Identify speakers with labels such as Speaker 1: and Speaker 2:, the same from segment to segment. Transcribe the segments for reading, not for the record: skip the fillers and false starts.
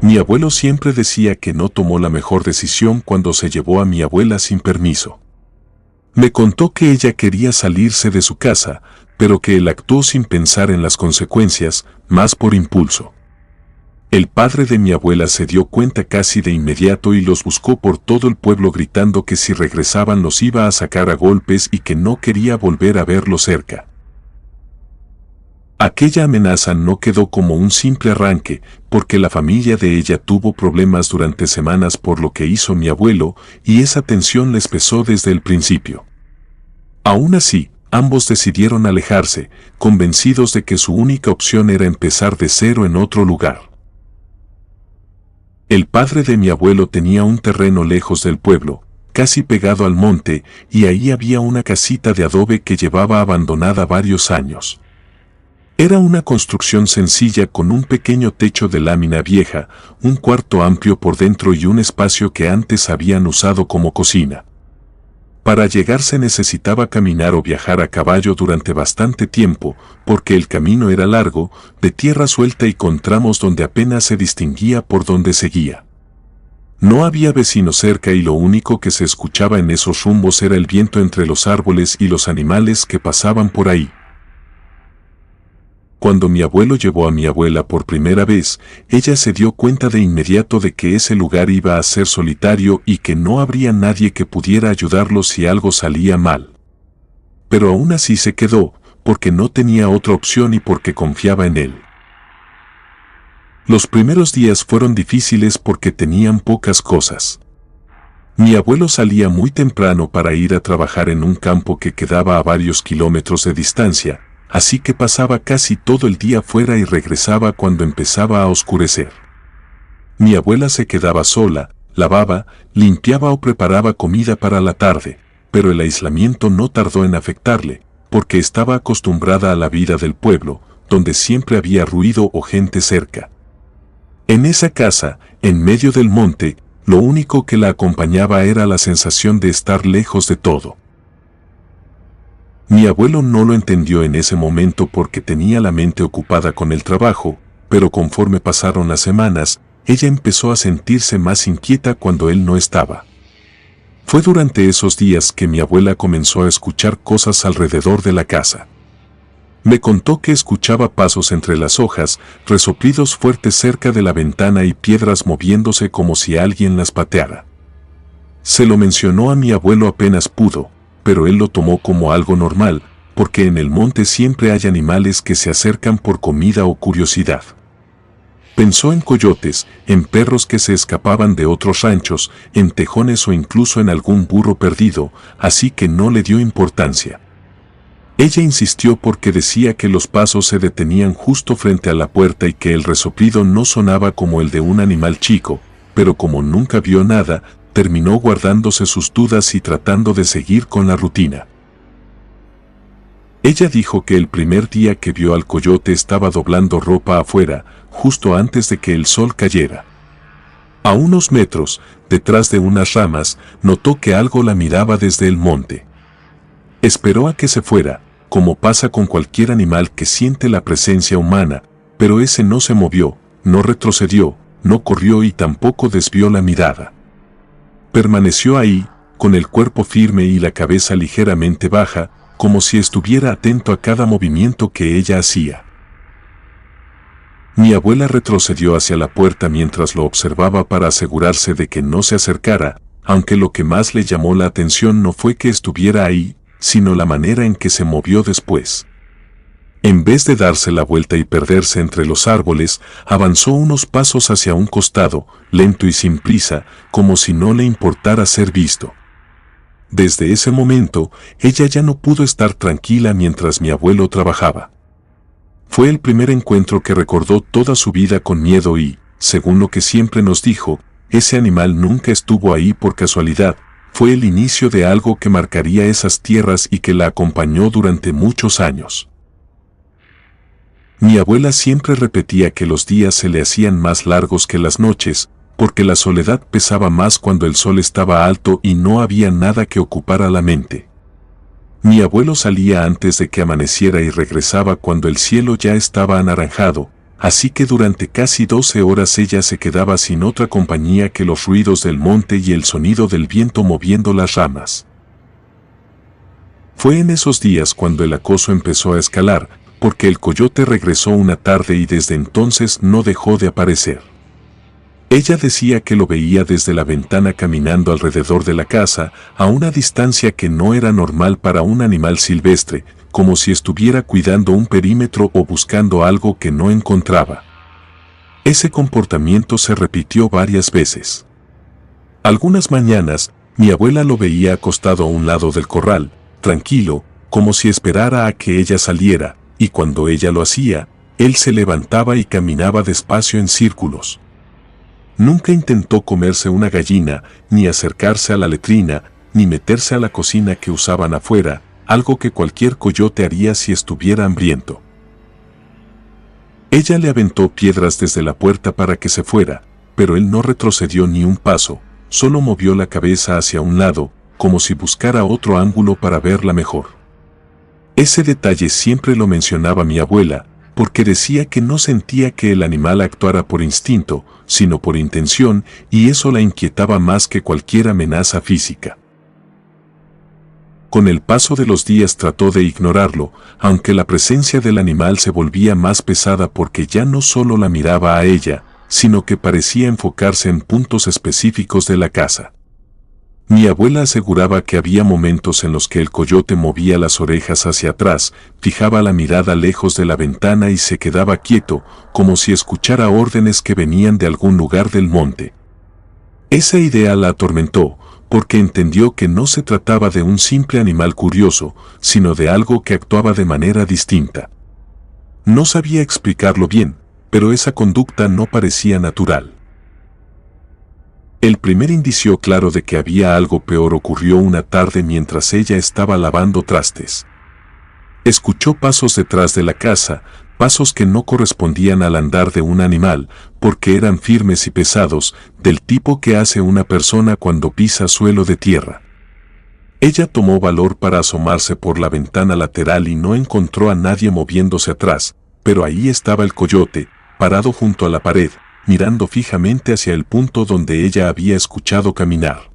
Speaker 1: Mi abuelo siempre decía que no tomó la mejor decisión cuando se llevó a mi abuela sin permiso. Me contó que ella quería salirse de su casa, pero que él actuó sin pensar en las consecuencias, más por impulso. El padre de mi abuela se dio cuenta casi de inmediato y los buscó por todo el pueblo gritando que si regresaban los iba a sacar a golpes y que no quería volver a verlos cerca. Aquella amenaza no quedó como un simple arranque, porque la familia de ella tuvo problemas durante semanas por lo que hizo mi abuelo, y esa tensión les pesó desde el principio. Aún así, ambos decidieron alejarse, convencidos de que su única opción era empezar de cero en otro lugar. El padre de mi abuelo tenía un terreno lejos del pueblo, casi pegado al monte, y ahí había una casita de adobe que llevaba abandonada varios años. Era una construcción sencilla con un pequeño techo de lámina vieja, un cuarto amplio por dentro y un espacio que antes habían usado como cocina. Para llegar se necesitaba caminar o viajar a caballo durante bastante tiempo, porque el camino era largo, de tierra suelta y con tramos donde apenas se distinguía por dónde seguía. No había vecinos cerca y lo único que se escuchaba en esos rumbos era el viento entre los árboles y los animales que pasaban por ahí. Cuando mi abuelo llevó a mi abuela por primera vez, ella se dio cuenta de inmediato de que ese lugar iba a ser solitario y que no habría nadie que pudiera ayudarlos si algo salía mal. Pero aún así se quedó, porque no tenía otra opción y porque confiaba en él. Los primeros días fueron difíciles porque tenían pocas cosas. Mi abuelo salía muy temprano para ir a trabajar en un campo que quedaba a varios kilómetros de distancia, así que pasaba casi todo el día fuera y regresaba cuando empezaba a oscurecer. Mi abuela se quedaba sola, lavaba, limpiaba o preparaba comida para la tarde, pero el aislamiento no tardó en afectarle, porque estaba acostumbrada a la vida del pueblo, donde siempre había ruido o gente cerca. En esa casa, en medio del monte, lo único que la acompañaba era la sensación de estar lejos de todo. Mi abuelo no lo entendió en ese momento porque tenía la mente ocupada con el trabajo, pero conforme pasaron las semanas, ella empezó a sentirse más inquieta cuando él no estaba. Fue durante esos días que mi abuela comenzó a escuchar cosas alrededor de la casa. Me contó que escuchaba pasos entre las hojas, resoplidos fuertes cerca de la ventana y piedras moviéndose como si alguien las pateara. Se lo mencionó a mi abuelo apenas pudo, pero él lo tomó como algo normal, porque en el monte siempre hay animales que se acercan por comida o curiosidad. Pensó en coyotes, en perros que se escapaban de otros ranchos, en tejones o incluso en algún burro perdido, así que no le dio importancia. Ella insistió porque decía que los pasos se detenían justo frente a la puerta y que el resoplido no sonaba como el de un animal chico, pero como nunca vio nada, terminó guardándose sus dudas y tratando de seguir con la rutina. Ella dijo que el primer día que vio al coyote estaba doblando ropa afuera, justo antes de que el sol cayera. A unos metros, detrás de unas ramas, notó que algo la miraba desde el monte. Esperó a que se fuera, como pasa con cualquier animal que siente la presencia humana, pero ese no se movió, no retrocedió, no corrió y tampoco desvió la mirada. Permaneció ahí, con el cuerpo firme y la cabeza ligeramente baja, como si estuviera atento a cada movimiento que ella hacía. Mi abuela retrocedió hacia la puerta mientras lo observaba para asegurarse de que no se acercara, aunque lo que más le llamó la atención no fue que estuviera ahí, sino la manera en que se movió después. En vez de darse la vuelta y perderse entre los árboles, avanzó unos pasos hacia un costado, lento y sin prisa, como si no le importara ser visto. Desde ese momento, ella ya no pudo estar tranquila mientras mi abuelo trabajaba. Fue el primer encuentro que recordó toda su vida con miedo y, según lo que siempre nos dijo, ese animal nunca estuvo ahí por casualidad, fue el inicio de algo que marcaría esas tierras y que la acompañó durante muchos años. Mi abuela siempre repetía que los días se le hacían más largos que las noches, porque la soledad pesaba más cuando el sol estaba alto y no había nada que ocupara la mente. Mi abuelo salía antes de que amaneciera y regresaba cuando el cielo ya estaba anaranjado, así que durante casi 12 horas ella se quedaba sin otra compañía que los ruidos del monte y el sonido del viento moviendo las ramas. Fue en esos días cuando el acoso empezó a escalar, porque el coyote regresó una tarde y desde entonces no dejó de aparecer. Ella decía que lo veía desde la ventana caminando alrededor de la casa, a una distancia que no era normal para un animal silvestre, como si estuviera cuidando un perímetro o buscando algo que no encontraba. Ese comportamiento se repitió varias veces. Algunas mañanas, mi abuela lo veía acostado a un lado del corral, tranquilo, como si esperara a que ella saliera, y cuando ella lo hacía, él se levantaba y caminaba despacio en círculos. Nunca intentó comerse una gallina, ni acercarse a la letrina, ni meterse a la cocina que usaban afuera, algo que cualquier coyote haría si estuviera hambriento. Ella le aventó piedras desde la puerta para que se fuera, pero él no retrocedió ni un paso, solo movió la cabeza hacia un lado, como si buscara otro ángulo para verla mejor. Ese detalle siempre lo mencionaba mi abuela, porque decía que no sentía que el animal actuara por instinto, sino por intención, y eso la inquietaba más que cualquier amenaza física. Con el paso de los días trató de ignorarlo, aunque la presencia del animal se volvía más pesada porque ya no solo la miraba a ella, sino que parecía enfocarse en puntos específicos de la casa. Mi abuela aseguraba que había momentos en los que el coyote movía las orejas hacia atrás, fijaba la mirada lejos de la ventana y se quedaba quieto, como si escuchara órdenes que venían de algún lugar del monte. Esa idea la atormentó, porque entendió que no se trataba de un simple animal curioso, sino de algo que actuaba de manera distinta. No sabía explicarlo bien, pero esa conducta no parecía natural. El primer indicio claro de que había algo peor ocurrió una tarde mientras ella estaba lavando trastes. Escuchó pasos detrás de la casa, pasos que no correspondían al andar de un animal, porque eran firmes y pesados, del tipo que hace una persona cuando pisa suelo de tierra. Ella tomó valor para asomarse por la ventana lateral y no encontró a nadie moviéndose atrás, pero ahí estaba el coyote, parado junto a la pared, mirando fijamente hacia el punto donde ella había escuchado caminar.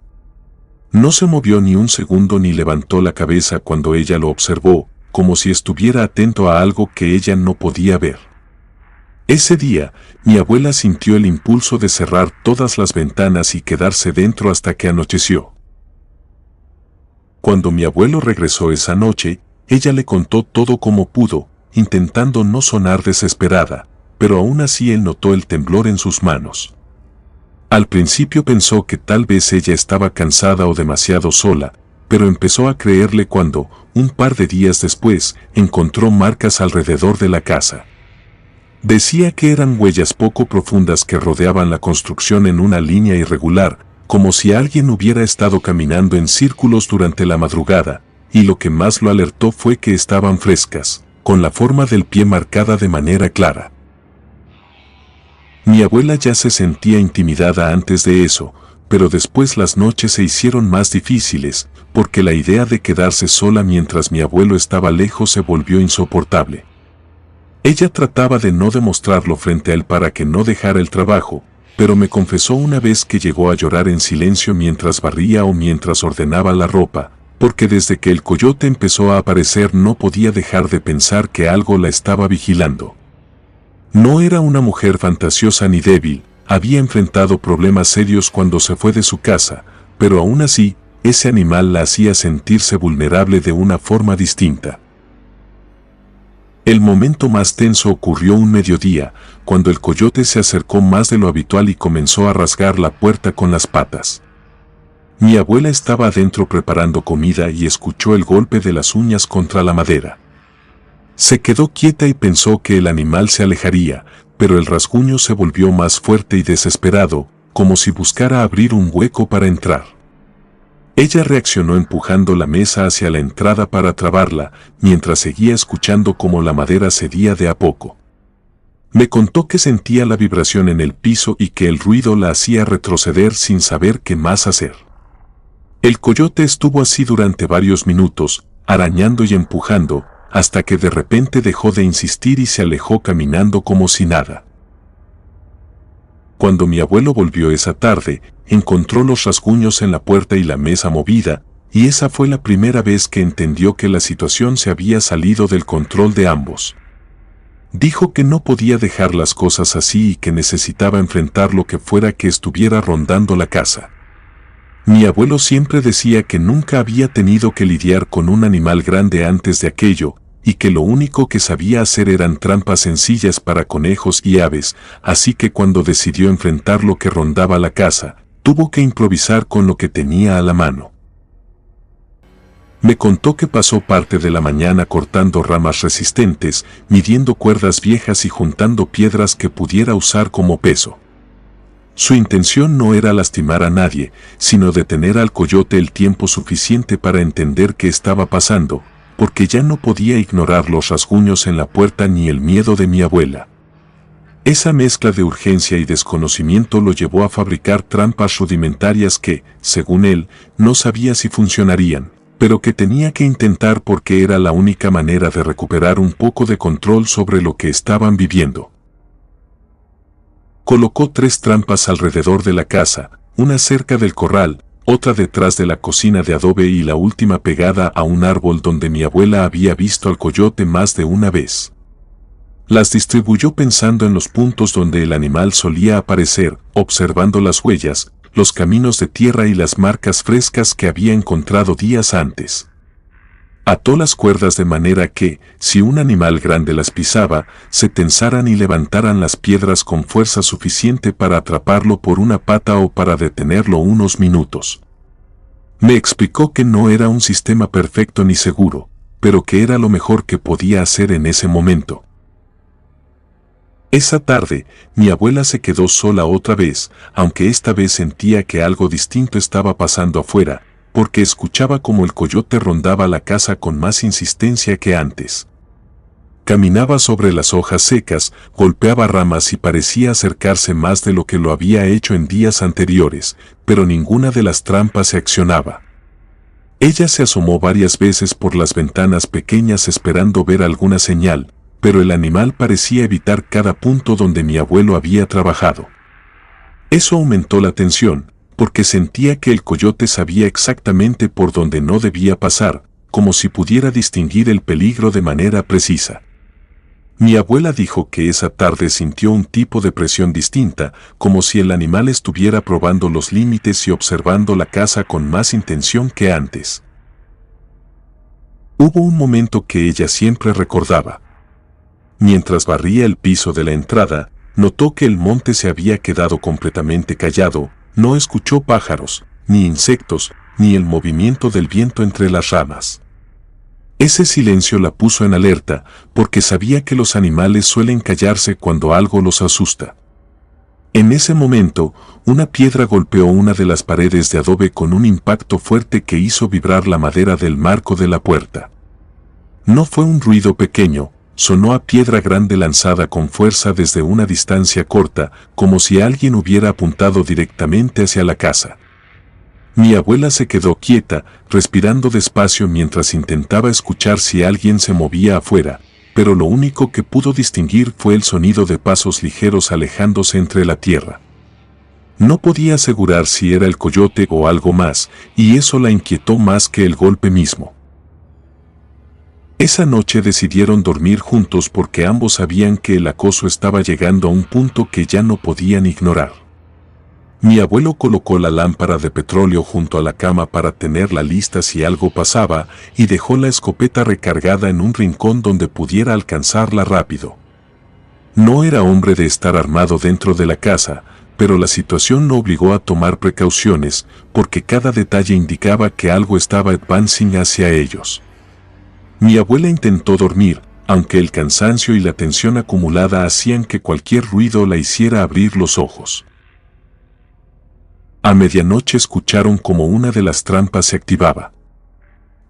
Speaker 1: No se movió ni un segundo ni levantó la cabeza cuando ella lo observó, como si estuviera atento a algo que ella no podía ver. Ese día, mi abuela sintió el impulso de cerrar todas las ventanas y quedarse dentro hasta que anocheció. Cuando mi abuelo regresó esa noche, ella le contó todo como pudo, intentando no sonar desesperada, pero aún así él notó el temblor en sus manos. Al principio pensó que tal vez ella estaba cansada o demasiado sola, pero empezó a creerle cuando, un par de días después, encontró marcas alrededor de la casa. Decía que eran huellas poco profundas que rodeaban la construcción en una línea irregular, como si alguien hubiera estado caminando en círculos durante la madrugada, y lo que más lo alertó fue que estaban frescas, con la forma del pie marcada de manera clara. Mi abuela ya se sentía intimidada antes de eso, pero después las noches se hicieron más difíciles, porque la idea de quedarse sola mientras mi abuelo estaba lejos se volvió insoportable. Ella trataba de no demostrarlo frente a él para que no dejara el trabajo, pero me confesó una vez que llegó a llorar en silencio mientras barría o mientras ordenaba la ropa, porque desde que el coyote empezó a aparecer no podía dejar de pensar que algo la estaba vigilando. No era una mujer fantasiosa ni débil, había enfrentado problemas serios cuando se fue de su casa, pero aún así, ese animal la hacía sentirse vulnerable de una forma distinta. El momento más tenso ocurrió un mediodía, cuando el coyote se acercó más de lo habitual y comenzó a rasgar la puerta con las patas. Mi abuela estaba adentro preparando comida y escuchó el golpe de las uñas contra la madera. Se quedó quieta y pensó que el animal se alejaría, pero el rasguño se volvió más fuerte y desesperado, como si buscara abrir un hueco para entrar. Ella reaccionó empujando la mesa hacia la entrada para trabarla, mientras seguía escuchando cómo la madera cedía de a poco. Me contó que sentía la vibración en el piso y que el ruido la hacía retroceder sin saber qué más hacer. El coyote estuvo así durante varios minutos, arañando y empujando, hasta que de repente dejó de insistir y se alejó caminando como si nada. Cuando mi abuelo volvió esa tarde, encontró los rasguños en la puerta y la mesa movida, y esa fue la primera vez que entendió que la situación se había salido del control de ambos. Dijo que no podía dejar las cosas así y que necesitaba enfrentar lo que fuera que estuviera rondando la casa. Mi abuelo siempre decía que nunca había tenido que lidiar con un animal grande antes de aquello, y que lo único que sabía hacer eran trampas sencillas para conejos y aves, así que cuando decidió enfrentar lo que rondaba la casa, tuvo que improvisar con lo que tenía a la mano. Me contó que pasó parte de la mañana cortando ramas resistentes, midiendo cuerdas viejas y juntando piedras que pudiera usar como peso. Su intención no era lastimar a nadie, sino detener al coyote el tiempo suficiente para entender qué estaba pasando, porque ya no podía ignorar los rasguños en la puerta ni el miedo de mi abuela. Esa mezcla de urgencia y desconocimiento lo llevó a fabricar trampas rudimentarias que, según él, no sabía si funcionarían, pero que tenía que intentar porque era la única manera de recuperar un poco de control sobre lo que estaban viviendo. Colocó 3 trampas alrededor de la casa, una cerca del corral, otra detrás de la cocina de adobe y la última pegada a un árbol donde mi abuela había visto al coyote más de una vez. Las distribuyó pensando en los puntos donde el animal solía aparecer, observando las huellas, los caminos de tierra y las marcas frescas que había encontrado días antes. Ató las cuerdas de manera que, si un animal grande las pisaba, se tensaran y levantaran las piedras con fuerza suficiente para atraparlo por una pata o para detenerlo unos minutos. Me explicó que no era un sistema perfecto ni seguro, pero que era lo mejor que podía hacer en ese momento. Esa tarde, mi abuela se quedó sola otra vez, aunque esta vez sentía que algo distinto estaba pasando afuera, porque escuchaba como el coyote rondaba la casa con más insistencia que antes. Caminaba sobre las hojas secas, golpeaba ramas y parecía acercarse más de lo que lo había hecho en días anteriores, pero ninguna de las trampas se accionaba. Ella se asomó varias veces por las ventanas pequeñas esperando ver alguna señal, pero el animal parecía evitar cada punto donde mi abuelo había trabajado. Eso aumentó la tensión, porque sentía que el coyote sabía exactamente por dónde no debía pasar, como si pudiera distinguir el peligro de manera precisa. Mi abuela dijo que esa tarde sintió un tipo de presión distinta, como si el animal estuviera probando los límites y observando la casa con más intención que antes. Hubo un momento que ella siempre recordaba. Mientras barría el piso de la entrada, notó que el monte se había quedado completamente callado, no escuchó pájaros, ni insectos, ni el movimiento del viento entre las ramas. Ese silencio la puso en alerta, porque sabía que los animales suelen callarse cuando algo los asusta. En ese momento, una piedra golpeó una de las paredes de adobe con un impacto fuerte que hizo vibrar la madera del marco de la puerta. No fue un ruido pequeño, sonó a piedra grande lanzada con fuerza desde una distancia corta, como si alguien hubiera apuntado directamente hacia la casa. Mi abuela se quedó quieta, respirando despacio mientras intentaba escuchar si alguien se movía afuera, pero lo único que pudo distinguir fue el sonido de pasos ligeros alejándose entre la tierra. No podía asegurar si era el coyote o algo más, y eso la inquietó más que el golpe mismo. Esa noche decidieron dormir juntos porque ambos sabían que el acoso estaba llegando a un punto que ya no podían ignorar. Mi abuelo colocó la lámpara de petróleo junto a la cama para tenerla lista si algo pasaba y dejó la escopeta recargada en un rincón donde pudiera alcanzarla rápido. No era hombre de estar armado dentro de la casa, pero la situación lo obligó a tomar precauciones porque cada detalle indicaba que algo estaba advancing hacia ellos. Mi abuela intentó dormir, aunque el cansancio y la tensión acumulada hacían que cualquier ruido la hiciera abrir los ojos. A medianoche escucharon como una de las trampas se activaba.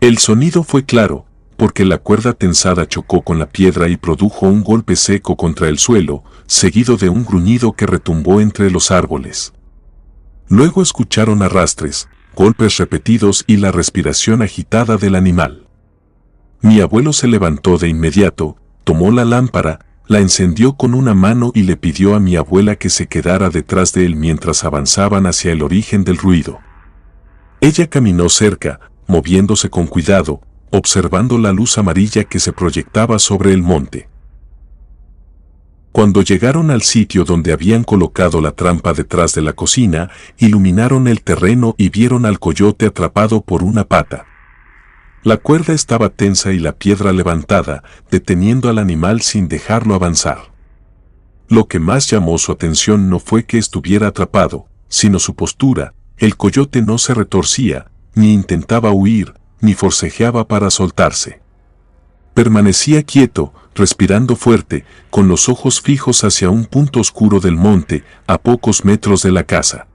Speaker 1: El sonido fue claro, porque la cuerda tensada chocó con la piedra y produjo un golpe seco contra el suelo, seguido de un gruñido que retumbó entre los árboles. Luego escucharon arrastres, golpes repetidos y la respiración agitada del animal. Mi abuelo se levantó de inmediato, tomó la lámpara, la encendió con una mano y le pidió a mi abuela que se quedara detrás de él mientras avanzaban hacia el origen del ruido. Ella caminó cerca, moviéndose con cuidado, observando la luz amarilla que se proyectaba sobre el monte. Cuando llegaron al sitio donde habían colocado la trampa detrás de la cocina, iluminaron el terreno y vieron al coyote atrapado por una pata. La cuerda estaba tensa y la piedra levantada, deteniendo al animal sin dejarlo avanzar. Lo que más llamó su atención no fue que estuviera atrapado, sino su postura. El coyote no se retorcía, ni intentaba huir, ni forcejeaba para soltarse. Permanecía quieto, respirando fuerte, con los ojos fijos hacia un punto oscuro del monte, a pocos metros de la casa.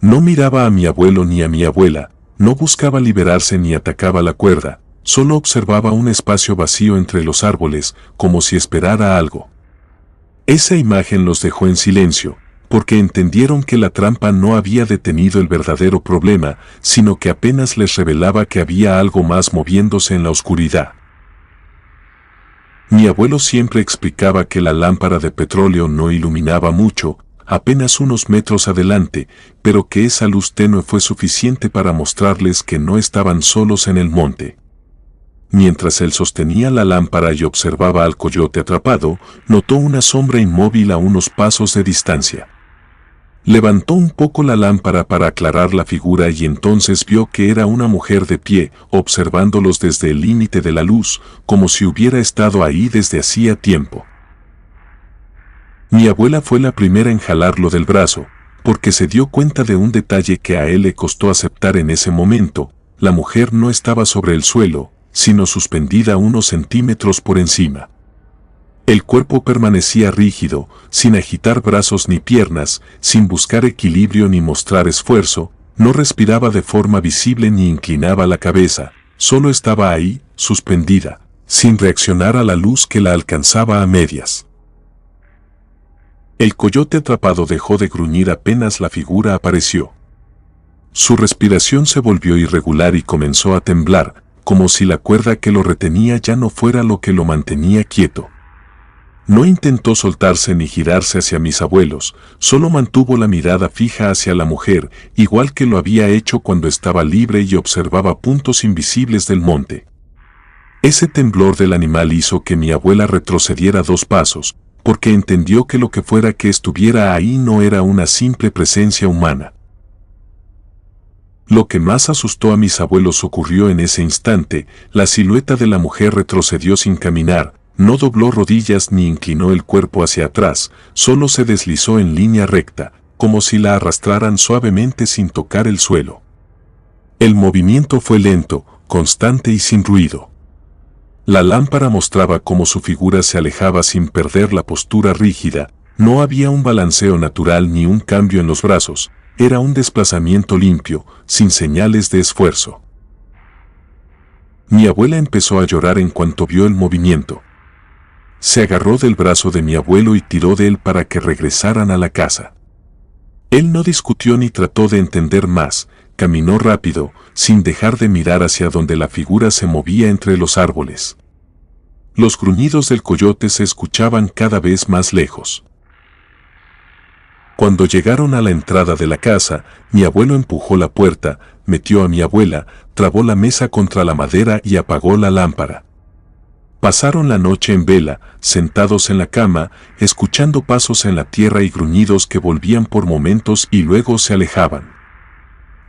Speaker 1: No miraba a mi abuelo ni a mi abuela, no buscaba liberarse ni atacaba la cuerda, solo observaba un espacio vacío entre los árboles, como si esperara algo. Esa imagen los dejó en silencio, porque entendieron que la trampa no había detenido el verdadero problema, sino que apenas les revelaba que había algo más moviéndose en la oscuridad. Mi abuelo siempre explicaba que la lámpara de petróleo no iluminaba mucho, apenas unos metros adelante, pero que esa luz tenue fue suficiente para mostrarles que no estaban solos en el monte. Mientras él sostenía la lámpara y observaba al coyote atrapado, notó una sombra inmóvil a unos pasos de distancia. Levantó un poco la lámpara para aclarar la figura y entonces vio que era una mujer de pie, observándolos desde el límite de la luz, como si hubiera estado ahí desde hacía tiempo. Mi abuela fue la primera en jalarlo del brazo, porque se dio cuenta de un detalle que a él le costó aceptar en ese momento: la mujer no estaba sobre el suelo, sino suspendida unos centímetros por encima. El cuerpo permanecía rígido, sin agitar brazos ni piernas, sin buscar equilibrio ni mostrar esfuerzo, no respiraba de forma visible ni inclinaba la cabeza, solo estaba ahí, suspendida, sin reaccionar a la luz que la alcanzaba a medias. El coyote atrapado dejó de gruñir apenas la figura apareció. Su respiración se volvió irregular y comenzó a temblar, como si la cuerda que lo retenía ya no fuera lo que lo mantenía quieto. No intentó soltarse ni girarse hacia mis abuelos, solo mantuvo la mirada fija hacia la mujer, igual que lo había hecho cuando estaba libre y observaba puntos invisibles del monte. Ese temblor del animal hizo que mi abuela retrocediera 2 pasos, porque entendió que lo que fuera que estuviera ahí no era una simple presencia humana. Lo que más asustó a mis abuelos ocurrió en ese instante: la silueta de la mujer retrocedió sin caminar, no dobló rodillas ni inclinó el cuerpo hacia atrás, solo se deslizó en línea recta, como si la arrastraran suavemente sin tocar el suelo. El movimiento fue lento, constante y sin ruido. La lámpara mostraba cómo su figura se alejaba sin perder la postura rígida, no había un balanceo natural ni un cambio en los brazos, era un desplazamiento limpio, sin señales de esfuerzo. Mi abuela empezó a llorar en cuanto vio el movimiento. Se agarró del brazo de mi abuelo y tiró de él para que regresaran a la casa. Él no discutió ni trató de entender más, caminó rápido, sin dejar de mirar hacia donde la figura se movía entre los árboles. Los gruñidos del coyote se escuchaban cada vez más lejos. Cuando llegaron a la entrada de la casa, mi abuelo empujó la puerta, metió a mi abuela, trabó la mesa contra la madera y apagó la lámpara. Pasaron la noche en vela, sentados en la cama, escuchando pasos en la tierra y gruñidos que volvían por momentos y luego se alejaban.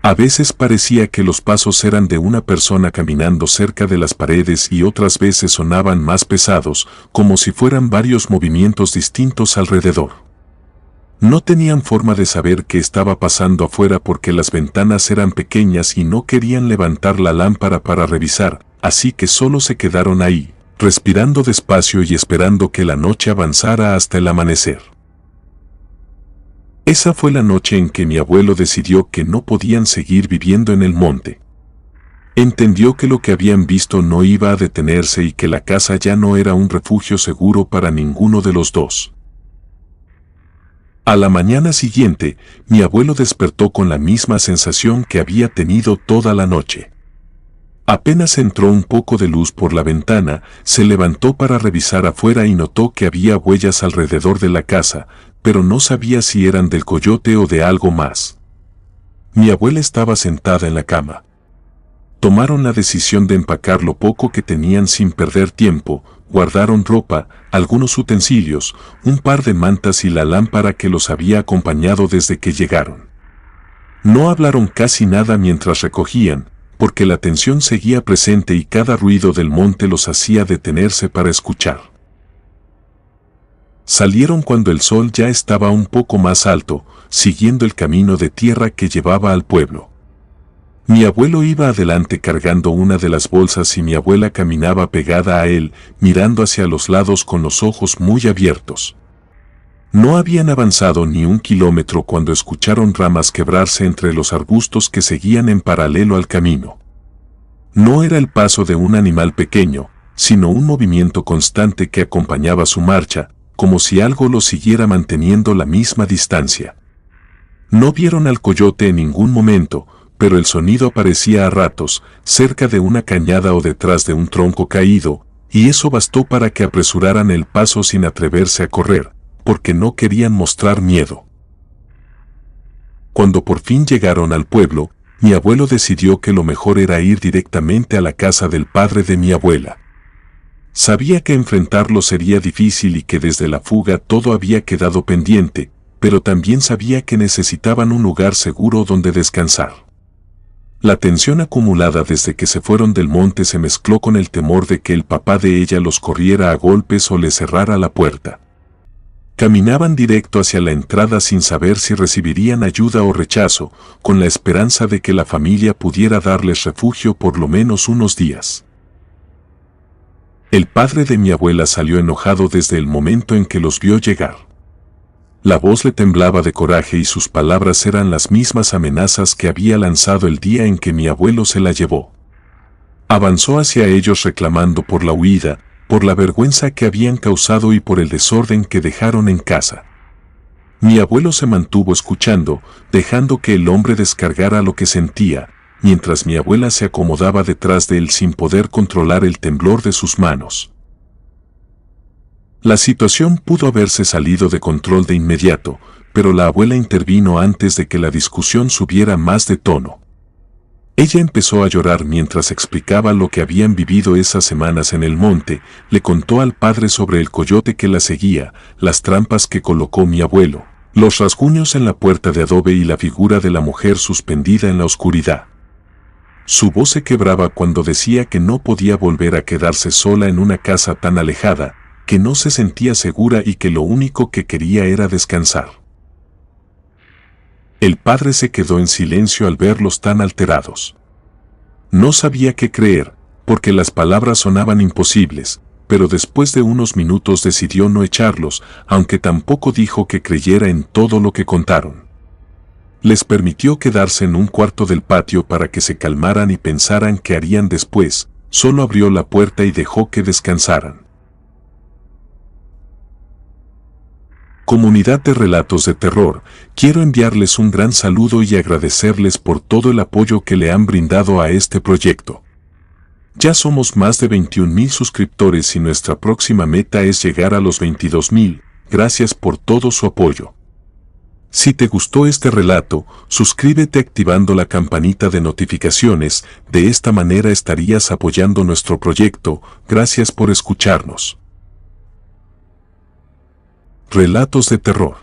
Speaker 1: A veces parecía que los pasos eran de una persona caminando cerca de las paredes y otras veces sonaban más pesados, como si fueran varios movimientos distintos alrededor. No tenían forma de saber qué estaba pasando afuera porque las ventanas eran pequeñas y no querían levantar la lámpara para revisar, así que solo se quedaron ahí, respirando despacio y esperando que la noche avanzara hasta el amanecer. Esa fue la noche en que mi abuelo decidió que no podían seguir viviendo en el monte. Entendió que lo que habían visto no iba a detenerse y que la casa ya no era un refugio seguro para ninguno de los dos. A la mañana siguiente, mi abuelo despertó con la misma sensación que había tenido toda la noche. Apenas entró un poco de luz por la ventana, se levantó para revisar afuera y notó que había huellas alrededor de la casa, pero no sabía si eran del coyote o de algo más. Mi abuela estaba sentada en la cama. Tomaron la decisión de empacar lo poco que tenían sin perder tiempo, guardaron ropa, algunos utensilios, un par de mantas y la lámpara que los había acompañado desde que llegaron. No hablaron casi nada mientras recogían, porque la tensión seguía presente y cada ruido del monte los hacía detenerse para escuchar. Salieron cuando el sol ya estaba un poco más alto, siguiendo el camino de tierra que llevaba al pueblo. Mi abuelo iba adelante cargando una de las bolsas y mi abuela caminaba pegada a él, mirando hacia los lados con los ojos muy abiertos. No habían avanzado ni 1 kilómetro cuando escucharon ramas quebrarse entre los arbustos que seguían en paralelo al camino. No era el paso de un animal pequeño, sino un movimiento constante que acompañaba su marcha, como si algo lo siguiera manteniendo la misma distancia. No vieron al coyote en ningún momento, pero el sonido aparecía a ratos, cerca de una cañada o detrás de un tronco caído, y eso bastó para que apresuraran el paso sin atreverse a correr, porque no querían mostrar miedo. Cuando por fin llegaron al pueblo, mi abuelo decidió que lo mejor era ir directamente a la casa del padre de mi abuela. Sabía que enfrentarlo sería difícil y que desde la fuga todo había quedado pendiente, pero también sabía que necesitaban un lugar seguro donde descansar. La tensión acumulada desde que se fueron del monte se mezcló con el temor de que el papá de ella los corriera a golpes o le cerrara la puerta. Caminaban directo hacia la entrada sin saber si recibirían ayuda o rechazo, con la esperanza de que la familia pudiera darles refugio por lo menos unos días. El padre de mi abuela salió enojado desde el momento en que los vio llegar. La voz le temblaba de coraje y sus palabras eran las mismas amenazas que había lanzado el día en que mi abuelo se la llevó. Avanzó hacia ellos reclamando por la huida, por la vergüenza que habían causado y por el desorden que dejaron en casa. Mi abuelo se mantuvo escuchando, dejando que el hombre descargara lo que sentía, mientras mi abuela se acomodaba detrás de él sin poder controlar el temblor de sus manos. La situación pudo haberse salido de control de inmediato, pero la abuela intervino antes de que la discusión subiera más de tono. Ella empezó a llorar mientras explicaba lo que habían vivido esas semanas en el monte, le contó al padre sobre el coyote que la seguía, las trampas que colocó mi abuelo, los rasguños en la puerta de adobe y la figura de la mujer suspendida en la oscuridad. Su voz se quebraba cuando decía que no podía volver a quedarse sola en una casa tan alejada, que no se sentía segura y que lo único que quería era descansar. El padre se quedó en silencio al verlos tan alterados. No sabía qué creer, porque las palabras sonaban imposibles, pero después de unos minutos decidió no echarlos, aunque tampoco dijo que creyera en todo lo que contaron. Les permitió quedarse en un cuarto del patio para que se calmaran y pensaran qué harían después, solo abrió la puerta y dejó que descansaran. Comunidad de Relatos de Terror, quiero enviarles un gran saludo y agradecerles por todo el apoyo que le han brindado a este proyecto. Ya somos más de 21,000 suscriptores y nuestra próxima meta es llegar a los 22,000, gracias por todo su apoyo. Si te gustó este relato, suscríbete activando la campanita de notificaciones, de esta manera estarías apoyando nuestro proyecto. Gracias por escucharnos. Relatos de terror.